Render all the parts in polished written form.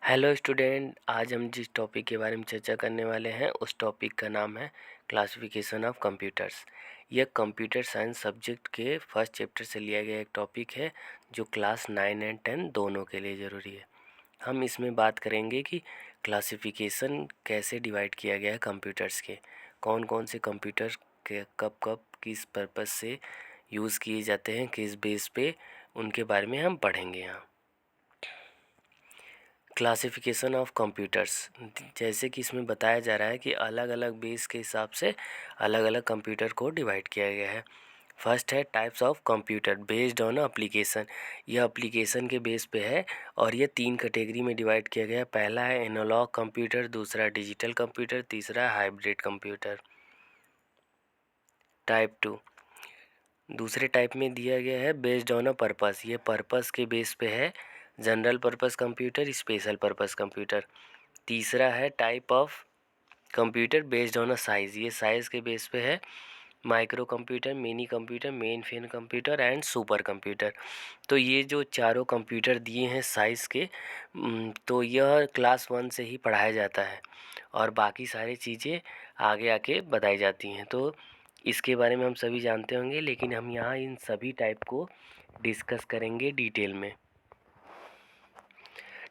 Hello student, आज हम जिस टॉपिक के बारे में चर्चा करने वाले हैं उस टॉपिक का नाम है क्लासिफिकेशन ऑफ कंप्यूटर्स। यह कंप्यूटर साइंस सब्जेक्ट के फर्स्ट चैप्टर से लिया गया एक टॉपिक है जो क्लास 9 एंड 10 दोनों के लिए ज़रूरी है। हम इसमें बात करेंगे कि क्लासिफिकेशन कैसे डिवाइड किया गया है कंप्यूटर्स के, कौन कौन से कंप्यूटर के कब कब किस पर्पज़ से यूज़ किए जाते हैं, किस बेस पे, उनके बारे में हम पढ़ेंगे यहाँ। क्लासिफिकेशन ऑफ कंप्यूटर्स, जैसे कि इसमें बताया जा रहा है कि अलग अलग बेस के हिसाब से अलग अलग कंप्यूटर को डिवाइड किया गया है। फर्स्ट है types of computer based on application. यह एप्लीकेशन के बेस पे है और यह 3 कैटेगरी में डिवाइड किया गया है। पहला है एनालॉग कंप्यूटर, दूसरा डिजिटल कंप्यूटर, तीसरा हाइब्रिड कंप्यूटर। टाइप 2 दूसरे टाइप में दिया गया है बेस्ड ऑन अ पर्पस। ये पर्पस के बेस पे है, general purpose computer, special purpose computer. तीसरा है type of computer based on a size. ये साइज़ के बेस पे है, micro computer, mini computer, main frame computer and super computer. तो ये जो चारों कंप्यूटर दिए हैं साइज़ के, तो यह क्लास 1 से ही पढ़ाया जाता है और बाकी सारी चीज़ें आगे आके बताई जाती हैं। तो इसके बारे में हम सभी जानते होंगे, लेकिन हम यहाँ इन सभी टाइप को डिस्कस करेंगे डिटेल में।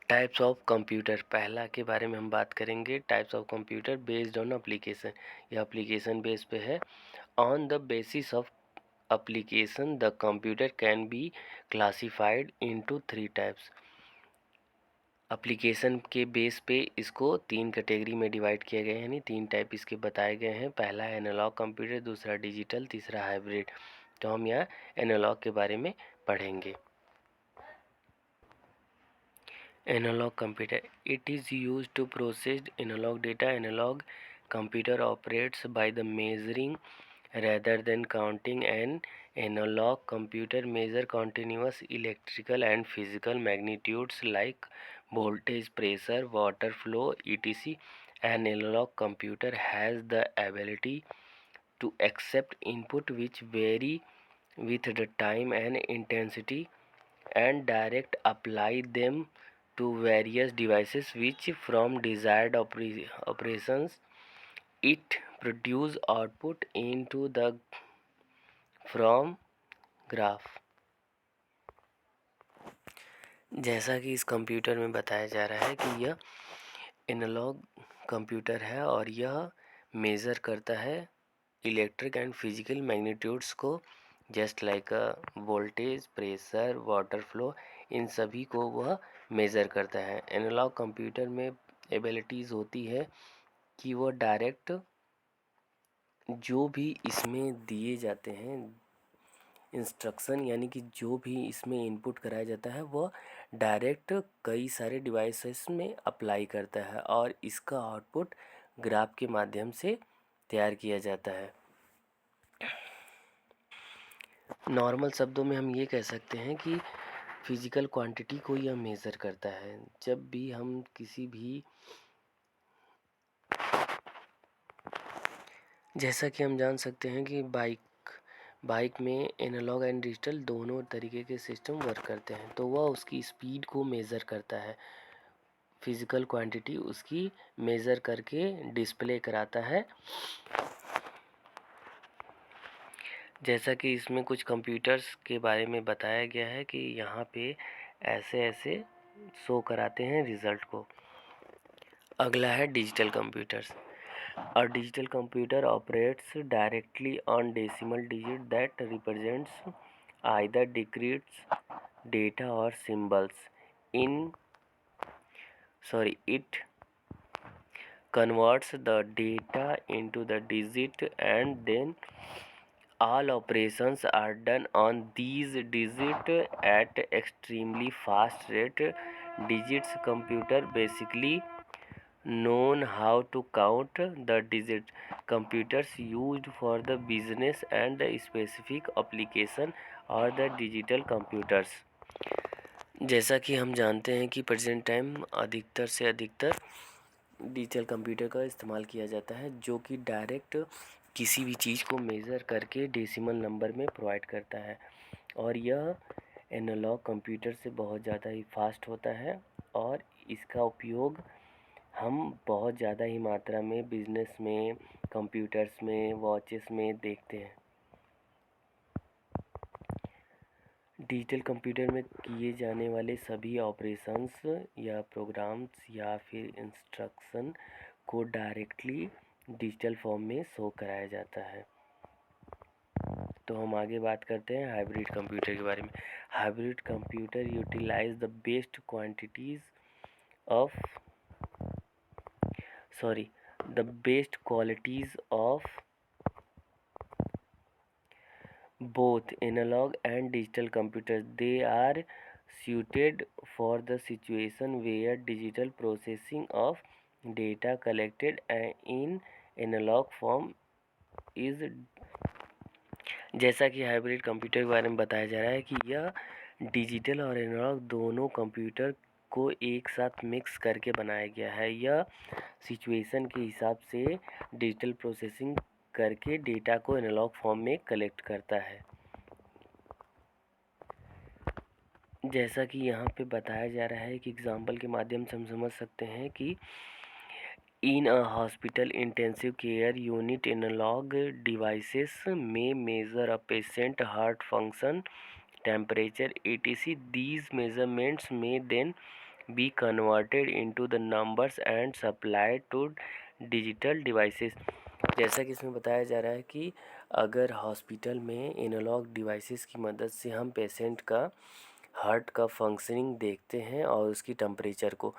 टाइप्स ऑफ कंप्यूटर, पहला के बारे में हम बात करेंगे। Types of computer based on application. यह एप्लीकेशन बेस पे है। On the basis of application the computer can be classified into 3 types. Application के बेस पे इसको 3 कैटेगरी में डिवाइड किया गया है, यानी 3 टाइप इसके बताए गए हैं। पहला है एनालॉग कंप्यूटर, दूसरा डिजिटल, तीसरा हाइब्रिड। तो हम यहाँ एनालॉग के बारे में पढ़ेंगे। Analog computer. It is used to process analog data. Analog computer operates by the measuring rather than counting. An analog computer measure continuous electrical and physical magnitudes like voltage, pressure, water flow, etc. An analog computer has the ability to accept input which vary with the time and intensity and direct apply them to various devices which from desired operations it produce output into the from graph. जैसा कि इस computer में बताया जा रहा है कि यह एनालॉग कंप्यूटर है और यह मेज़र करता है इलेक्ट्रिक एंड फिजिकल मैग्नीट्यूड्स को, just like voltage, pressure, water flow, इन सभी को वह मेज़र करता है। एनालॉग कंप्यूटर में एबिलिटीज़ होती है कि वह डायरेक्ट जो भी इसमें दिए जाते हैं इंस्ट्रक्शन, यानी कि जो भी इसमें इनपुट कराया जाता है वह डायरेक्ट कई सारे डिवाइसेस में अप्लाई करता है और इसका आउटपुट ग्राफ के माध्यम से तैयार किया जाता है। नॉर्मल शब्दों में हम ये कह सकते हैं कि फिजिकल क्वांटिटी को यह मेज़र करता है। जब भी हम किसी भी, जैसा कि हम जान सकते हैं कि बाइक में एनालॉग एंड डिजिटल दोनों तरीके के सिस्टम वर्क करते हैं, तो वह उसकी स्पीड को मेज़र करता है। फिजिकल क्वांटिटी उसकी मेज़र करके डिस्प्ले कराता है। जैसा कि इसमें कुछ कंप्यूटर्स के बारे में बताया गया है कि यहाँ पे ऐसे ऐसे शो कराते हैं रिज़ल्ट को। अगला है digital computers. A digital computer operates directly on decimal digit that represents either decrypts data or symbols. It converts the data into the digit and then all operations are done on these digits at extremely fast rate. Digits computer basically known how to count the digit. Computers used for the business and the specific application और the digital computers। जैसा कि हम जानते हैं कि present time अधिकतर से अधिकतर डिजिटल कंप्यूटर का इस्तेमाल किया जाता है, जो कि डायरेक्ट किसी भी चीज़ को मेज़र करके डेसिमल नंबर में प्रोवाइड करता है और यह एनालॉग कंप्यूटर से बहुत ज़्यादा ही फास्ट होता है और इसका उपयोग हम बहुत ज़्यादा ही मात्रा में बिजनेस में, कंप्यूटर्स में, वॉचेस में देखते हैं। डिजिटल कंप्यूटर में किए जाने वाले सभी ऑपरेशंस या प्रोग्राम्स या फिर इंस्ट्रक्शन को डायरेक्टली डिजिटल फॉर्म में शो कराया जाता है। तो हम आगे बात करते हैं हाइब्रिड कंप्यूटर के बारे में। Hybrid computer utilize the best quantities of the best qualities of both analog and digital computers. They are suited for the situation where digital processing of data collected in analog form is। जैसा कि hybrid computer के बारे में बताया जा रहा है कि यह डिजिटल और एनालॉग दोनों कंप्यूटर को एक साथ मिक्स करके बनाया गया है। यह सिचुएशन के हिसाब से डिजिटल प्रोसेसिंग करके डेटा को एनालॉग फॉर्म में कलेक्ट करता है। जैसा कि यहाँ पे बताया जा रहा है कि एग्जाम्पल के माध्यम से हम समझ सकते हैं कि in a hospital intensive care unit analog devices में measure a patient heart function, temperature, etc. These measurements may then be converted into the numbers and supplied to digital devices। जैसा कि इसमें बताया जा रहा है कि अगर हॉस्पिटल में एनालॉग डिवाइसेस की मदद से हम पेशेंट का हार्ट का फंक्शनिंग देखते हैं और उसकी टेम्परेचर को,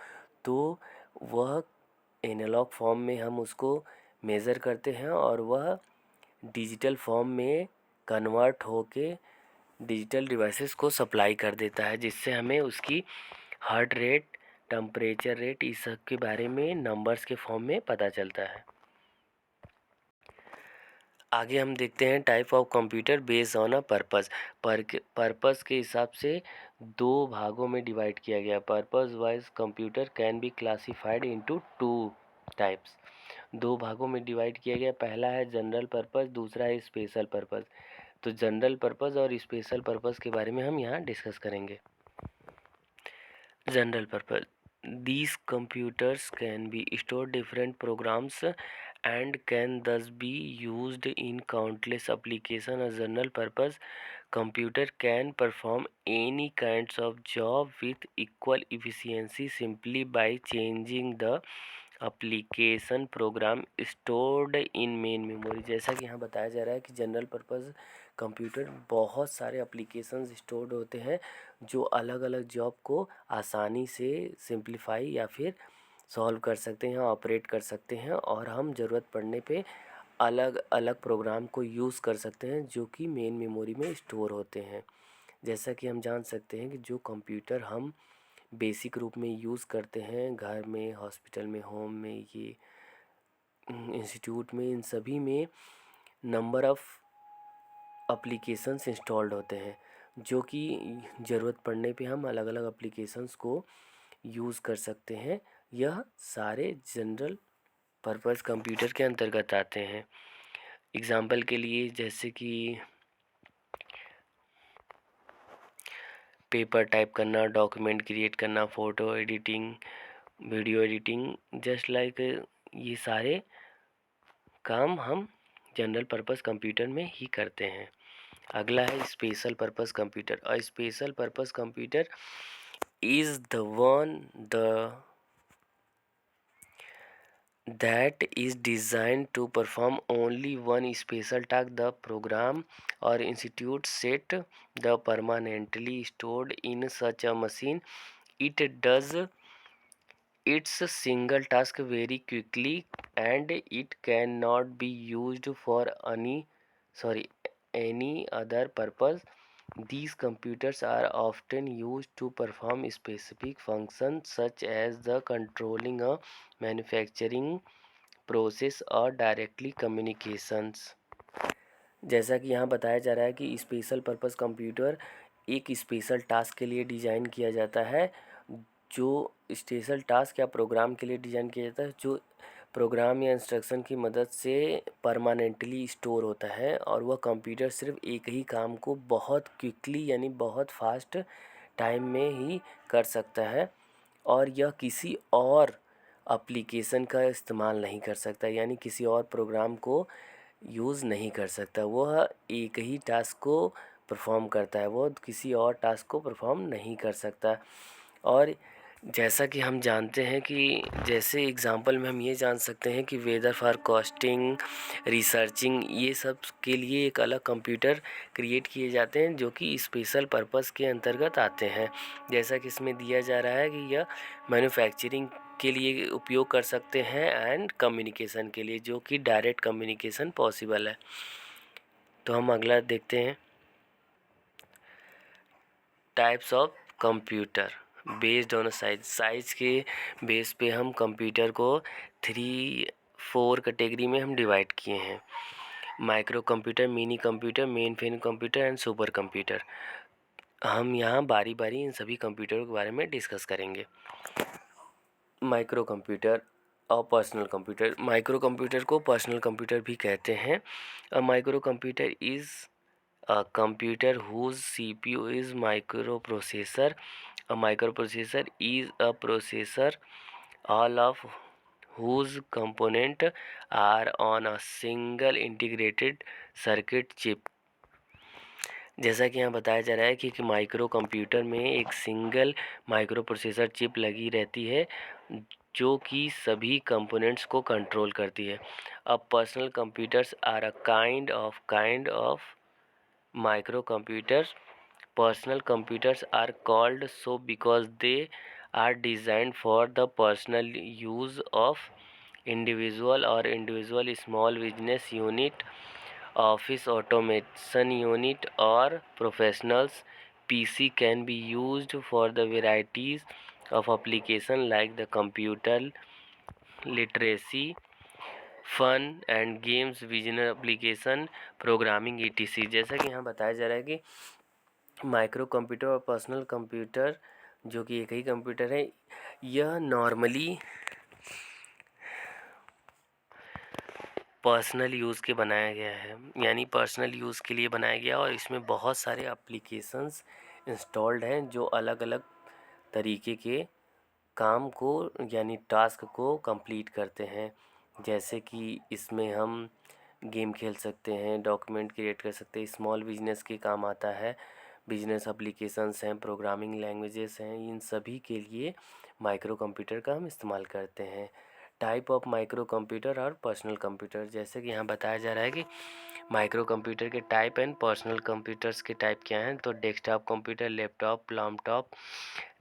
तो वह एनालॉग फॉर्म में हम उसको मेज़र करते हैं और वह डिजिटल फॉर्म में कन्वर्ट होके डिजिटल डिवाइसेस को सप्लाई कर देता है, जिससे हमें उसकी हार्ट रेट, टेम्परेचर रेट, इस सब के बारे में नंबर्स के फॉर्म में पता चलता है। आगे हम देखते हैं type of computer based on a purpose. Purpose के हिसाब से दो भागों में डिवाइड किया गया। Purpose wise computer can be classified into two types. दो भागों में डिवाइड किया गया। पहला है जनरल पर्पस, दूसरा है स्पेशल पर्पस। तो जनरल पर्पस और स्पेशल पर्पस के बारे में हम यहाँ डिस्कस करेंगे। General purpose, these computers can be stored different programs and can thus be used in countless applications. A general purpose computer can perform any kinds of job with equal efficiency simply by changing the application program stored in main memory. जैसा कि यहाँ बताया जा रहा है कि general purpose computer बहुत सारे एप्लीकेशंस स्टोर्ड होते हैं जो अलग अलग जॉब को आसानी से सिंप्लीफाई या फिर सॉल्व कर सकते हैं, ऑपरेट कर सकते हैं, और हम ज़रूरत पड़ने पे अलग अलग प्रोग्राम को यूज़ कर सकते हैं जो कि मेन मेमोरी में स्टोर होते हैं। जैसा कि हम जान सकते हैं कि जो कंप्यूटर हम बेसिक रूप में यूज़ करते हैं घर में, हॉस्पिटल में, होम में, ये इंस्टीट्यूट में, इन सभी में नंबर ऑफ़ एप्लीकेशंस इंस्टॉल्ड होते हैं जो कि ज़रूरत पड़ने पे हम अलग अलग एप्लीकेशंस को यूज़ कर सकते हैं। यह सारे जनरल पर्पस कंप्यूटर के अंतर्गत आते हैं। एग्ज़ाम्पल के लिए जैसे कि पेपर टाइप करना, डॉक्यूमेंट क्रिएट करना, photo editing, video editing, just like ये सारे काम हम जनरल पर्पस कंप्यूटर में ही करते हैं। अगला है special purpose computer. A special purpose computer is the one that is designed to perform only one special task. The program or institute set the permanently stored in such a machine. It does its single task very quickly and it cannot be used for any other purpose. These computers are often used to perform specific functions such as the controlling a manufacturing process और directly communications. जैसा कि यहाँ बताया जा रहा है कि special purpose computer एक स्पेशल टास्क के लिए डिज़ाइन किया जाता है, जो स्पेशल टास्क या प्रोग्राम के लिए डिज़ाइन किया जाता है, जो प्रोग्राम या इंस्ट्रक्शन की मदद से परमानेंटली स्टोर होता है, और वह कंप्यूटर सिर्फ एक ही काम को बहुत क्विकली यानी बहुत फास्ट टाइम में ही कर सकता है। और यह किसी और एप्लीकेशन का इस्तेमाल नहीं कर सकता, यानी किसी और प्रोग्राम को यूज़ नहीं कर सकता। वह एक ही टास्क को परफॉर्म करता है, वो किसी और टास्क को परफॉर्म नहीं कर सकता। और जैसा कि हम जानते हैं कि जैसे एग्जांपल में हम ये जान सकते हैं कि वेदर फॉरकास्टिंग, रिसर्चिंग, ये सब के लिए एक अलग कंप्यूटर क्रिएट किए जाते हैं जो कि स्पेशल पर्पस के अंतर्गत आते हैं। जैसा कि इसमें दिया जा रहा है कि यह मैन्युफैक्चरिंग के लिए उपयोग कर सकते हैं एंड कम्युनिकेशन के लिए, जो कि डायरेक्ट कम्युनिकेशन पॉसिबल है। तो हम अगला देखते हैं, types of computer based on size के बेस पे हम कंप्यूटर को 3-4 कैटेगरी में हम डिवाइड किए हैं। Micro computer, mini computer, main frame computer and super computer. हम यहाँ बारी बारी इन सभी कंप्यूटरों के बारे में डिस्कस करेंगे। माइक्रो कंप्यूटर और पर्सनल कंप्यूटर। माइक्रो कंप्यूटर को पर्सनल कंप्यूटर भी कहते हैं। A micro computer is a computer whose CPU is microprocessor. A microprocessor is a processor all of whose component are on a single integrated circuit chip. जैसा कि यहाँ बताया जा रहा है कि माइक्रो कंप्यूटर में एक सिंगल माइक्रो प्रोसेसर चिप लगी रहती है जो कि सभी कंपोनेंट्स को कंट्रोल करती है। अब personal computers are a kind of microcomputers. Personal computers are called so because they are designed for the personal use of individual small business unit, office automation unit, or professionals. PC can be used for the varieties of application like the computer literacy, fun and games, vision application, programming etc। जैसा कि यहाँ बताया जा रहा है कि micro computer और personal computer जो कि एक ही कंप्यूटर है, यह नॉर्मली पर्सनल यूज़ के बनाया गया है, यानी पर्सनल यूज़ के लिए बनाया गया और इसमें बहुत सारे एप्लीकेशंस इंस्टॉल्ड हैं जो अलग अलग तरीके के काम को यानी टास्क को कंप्लीट करते हैं। जैसे कि इसमें हम गेम खेल सकते हैं, डॉक्यूमेंट क्रिएट कर सकते हैं, स्मॉल बिजनेस के काम आता है, बिजनेस एप्लीकेशंस हैं, प्रोग्रामिंग लैंग्वेजेस हैं, इन सभी के लिए माइक्रो कंप्यूटर का हम इस्तेमाल करते हैं। टाइप ऑफ माइक्रो कंप्यूटर और पर्सनल कंप्यूटर। जैसे कि यहाँ बताया जा रहा है कि माइक्रो कंप्यूटर के टाइप एंड पर्सनल कंप्यूटर्स के टाइप क्या हैं। तो desktop computer, laptop, laptop,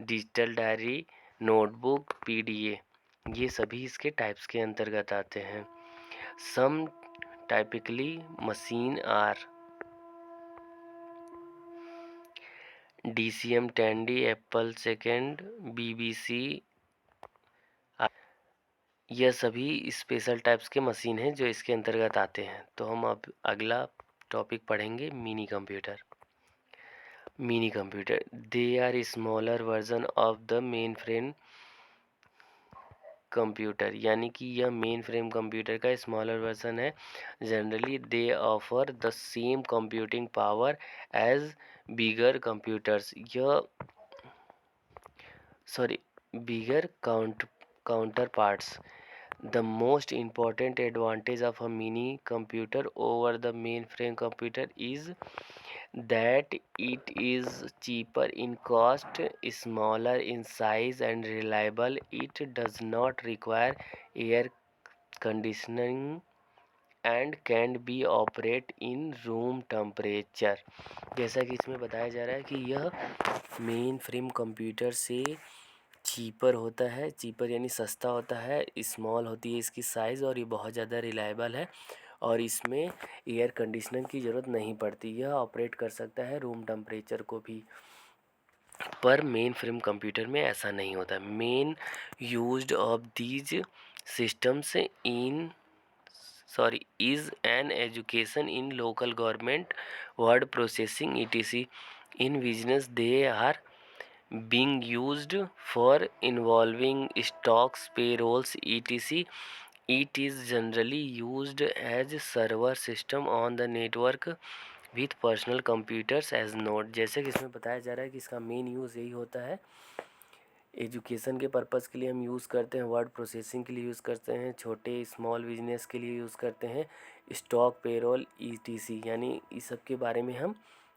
digital diary, notebook, PDA, ये सभी इसके टाइप्स के अंतर्गत आते हैं। Some typically machine are DCM 10D, Apple second, BBC, यह सभी स्पेशल टाइप्स के मशीन हैं जो इसके अंतर्गत आते हैं। तो हम अब अगला टॉपिक पढ़ेंगे, mini computer. Mini computer, they are smaller version of the mainframe computer, यानी कि यह मेन फ्रेम कंप्यूटर का स्मॉलर वर्जन है। Generally they offer the same computing power as bigger computers. यह bigger counterparts. The most important advantage of a mini computer over the mainframe computer is that it is cheaper in cost, smaller in size, and reliable. It does not require air conditioning and can be operate in room temperature। जैसा कि इसमें बताया जा रहा है कि यह mainframe computer से चीपर होता है, चीपर यानी सस्ता होता है, स्मॉल होती है इसकी साइज़ और ये बहुत ज़्यादा रिलायबल है और इसमें एयर कंडीशनर की ज़रूरत नहीं पड़ती। यह ऑपरेट कर सकता है रूम टेम्परेचर को भी। पर मेन फ्रेम कंप्यूटर में ऐसा नहीं होता। Main used of these systems in is an education in local government, word processing etc. In business they are being used for involving stocks, payrolls etc. It is generally used as server system on the network with personal computers as node। जैसे कि इसमें बताया जा रहा है कि इसका main use यही होता है एजुकेशन के पर्पज़ के लिए हम यूज़ करते हैं, वर्ड प्रोसेसिंग के लिए यूज़ करते हैं, छोटे स्मॉल बिजनेस के लिए यूज़ करते हैं, स्टॉक पेरोल ईटीसी, यानी इस सब के बारे में हम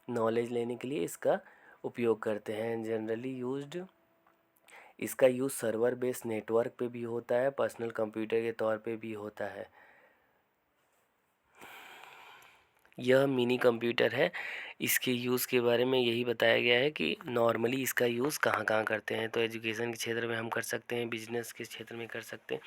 नॉलेज लेने के लिए इसका उपयोग करते हैं। जनरली यूज्ड, इसका यूज़ सर्वर बेस्ड नेटवर्क पे भी होता है, पर्सनल कंप्यूटर के तौर पे भी होता है। यह मिनी कंप्यूटर है। इसके यूज़ के बारे में यही बताया गया है कि नॉर्मली इसका यूज़ कहाँ कहाँ करते हैं। तो एजुकेशन के क्षेत्र में हम कर सकते हैं, बिजनेस के क्षेत्र में कर सकते हैं,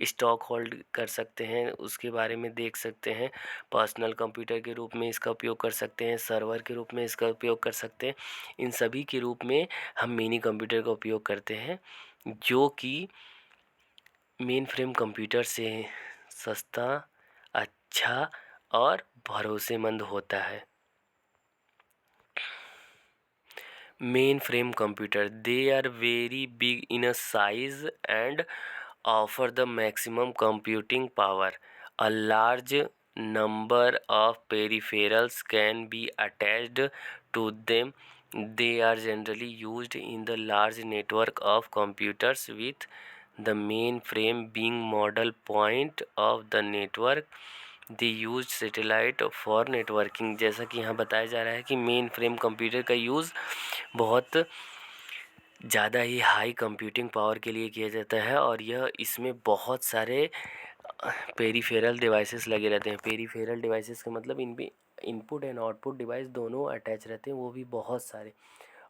स्टॉक होल्ड कर सकते हैं, उसके बारे में देख सकते हैं, पर्सनल कंप्यूटर के रूप में इसका उपयोग कर सकते हैं, सर्वर के रूप में इसका उपयोग कर सकते हैं। इन सभी के रूप में हम मिनी कंप्यूटर का उपयोग करते हैं, जो कि मेन फ्रेम कंप्यूटर से सस्ता, अच्छा और भरोसेमंद होता है। Mainframe computer, they are very big in a size and offer the maximum computing power. A large number of peripherals can be attached to them. They are generally used in the large network of computers, with the mainframe being model point of the network. They use satellite for networking. जैसा कि यहाँ बताया जा रहा है कि main frame computer का use बहुत ज़्यादा ही हाई कंप्यूटिंग पावर के लिए किया जाता है, और यह इसमें बहुत सारे पेरीफेरल डिवाइसेस लगे रहते हैं। पेरीफेरल डिवाइसेस का मतलब इनमें इनपुट एंड आउटपुट डिवाइस दोनों अटैच रहते हैं, वो भी बहुत सारे,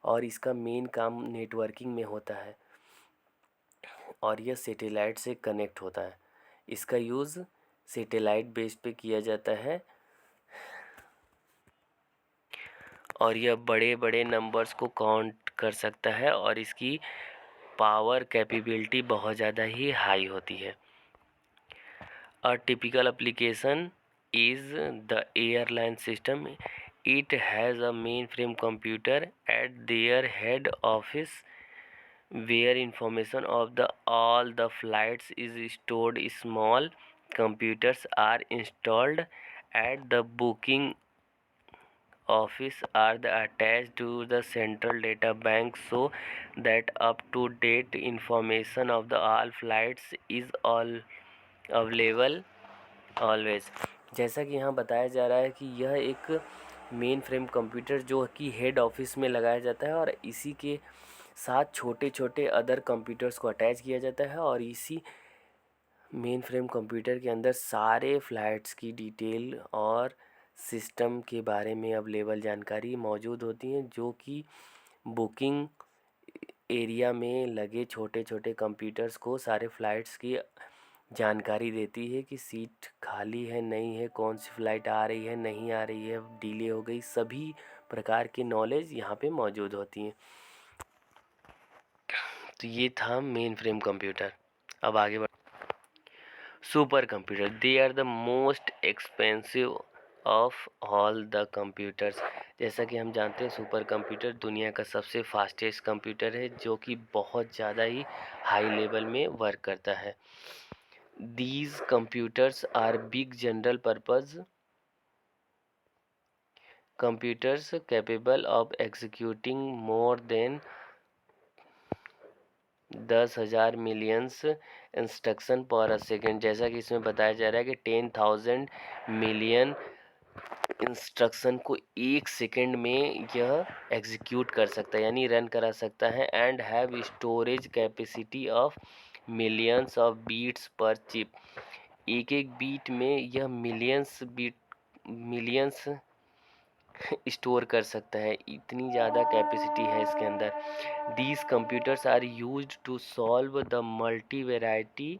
और इसका मेन काम नेटवर्किंग में होता है, और यह सैटेलाइट से कनेक्ट होता है। इसका यूज़ सैटेलाइट बेस पे किया जाता है, और यह बड़े बड़े नंबर्स को काउंट कर सकता है, और इसकी पावर कैपेबिलिटी बहुत ज़्यादा ही हाई होती है। A typical application is the airline system. It has a mainframe computer at their head office where information of all the flights is stored. Small computers are installed at the booking office are attached to the central data bank, so that up to date information of the all flights is all available always. जैसा कि यहाँ बताया जा रहा है कि यह एक मेन फ्रेम कंप्यूटर जो कि हेड ऑफिस में लगाया जाता है, और इसी के साथ छोटे छोटे अदर कंप्यूटर्स को अटैच किया जाता है, और इसी मेन फ्रेम कंप्यूटर के अंदर सारे फ्लाइट्स की डिटेल और सिस्टम के बारे में अवेलेबल जानकारी मौजूद होती हैं, जो कि बुकिंग एरिया में लगे छोटे छोटे कंप्यूटर्स को सारे फ़्लाइट्स की जानकारी देती है कि सीट खाली है नहीं है, कौन सी फ़्लाइट आ रही है नहीं आ रही है, डिले हो गई, सभी प्रकार की नॉलेज यहाँ पे मौजूद होती हैं। तो ये था मेन फ्रेम कंप्यूटर। अब आगे बढ़, super computer, they are the most expensive of all the computers. जैसा कि हम जानते हैं सुपर कंप्यूटर दुनिया का सबसे फास्टेस्ट कंप्यूटर है, जो कि बहुत ज़्यादा ही हाई लेवल में वर्क करता है। These computers are big general purpose computers capable of executing more than 10,000 millions instruction पर अ सेकेंड। जैसा कि इसमें बताया जा रहा है कि 10,000 मिलियन इंस्ट्रक्शन को एक सेकेंड में यह एग्जीक्यूट कर सकता है, यानी रन करा सकता है, and have storage capacity of millions of bits per chip. एक एक बीट में यह मिलियंस स्टोर कर सकता है, इतनी ज़्यादा कैपेसिटी है इसके अंदर। These computers are used to solve the multi variety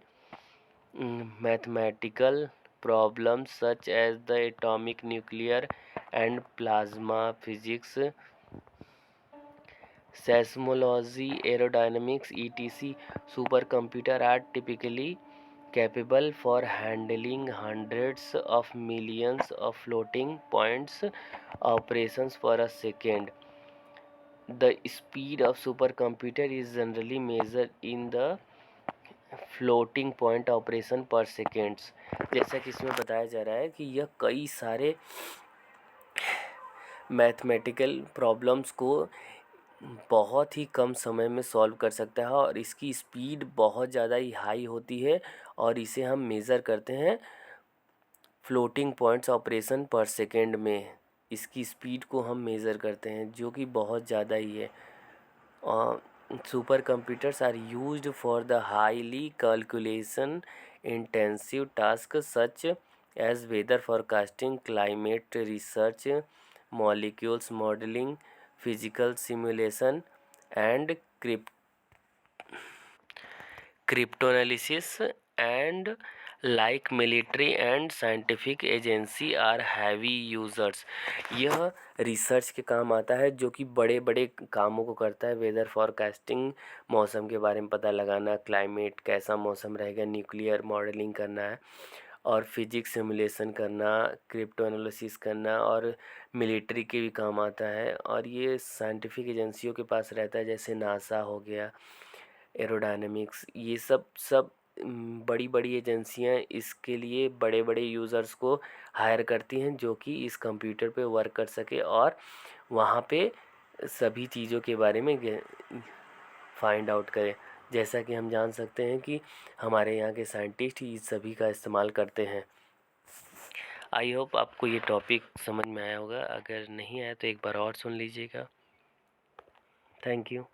mathematical problems such as the atomic, nuclear and plasma physics, seismology, aerodynamics, etc. Supercomputers are typically capable for handling hundreds of millions of floating points operations per a second. The speed of supercomputer is generally measured in the floating point operation पर seconds. जैसा कि इसमें बताया जा रहा है कि यह कई सारे मैथमेटिकल प्रॉब्लम्स को बहुत ही कम समय में सॉल्व कर सकता है और इसकी स्पीड बहुत ज़्यादा ही हाई होती है और इसे हम मेज़र करते हैं फ्लोटिंग पॉइंट्स ऑपरेशन पर सेकेंड में। इसकी स्पीड को हम मेज़र करते हैं जो कि बहुत ज़्यादा ही है। Super computers are used for the highly calculation intensive task such as weather forecasting, climate research, molecules modeling, physical simulation, and cryptanalysis, and like military and scientific agency are heavy users। यह research के काम आता है जो कि बड़े बड़े कामों को करता है। वेदर फॉरकास्टिंग, मौसम के बारे में पता लगाना, क्लाइमेट कैसा मौसम रहेगा, न्यूक्लियर मॉडलिंग करना है, और फिजिक्स सिमुलेशन करना, क्रिप्टो एनालिसिस करना, और मिलिट्री के भी काम आता है। और ये साइंटिफिक एजेंसियों के पास रहता है, जैसे नासा हो गया, एरोडायनेमिक्स, ये सब बड़ी बड़ी एजेंसियां इसके लिए बड़े बड़े यूज़र्स को हायर करती हैं जो कि इस कंप्यूटर पे वर्क कर सके और वहाँ पे सभी चीज़ों के बारे में फाइंड आउट करें। जैसा कि हम जान सकते हैं कि हमारे यहाँ के साइंटिस्ट ही इस सभी का इस्तेमाल करते हैं। आई होप आपको ये टॉपिक समझ में आया होगा। अगर नहीं आया तो एक बार और सुन लीजिएगा। Thank you.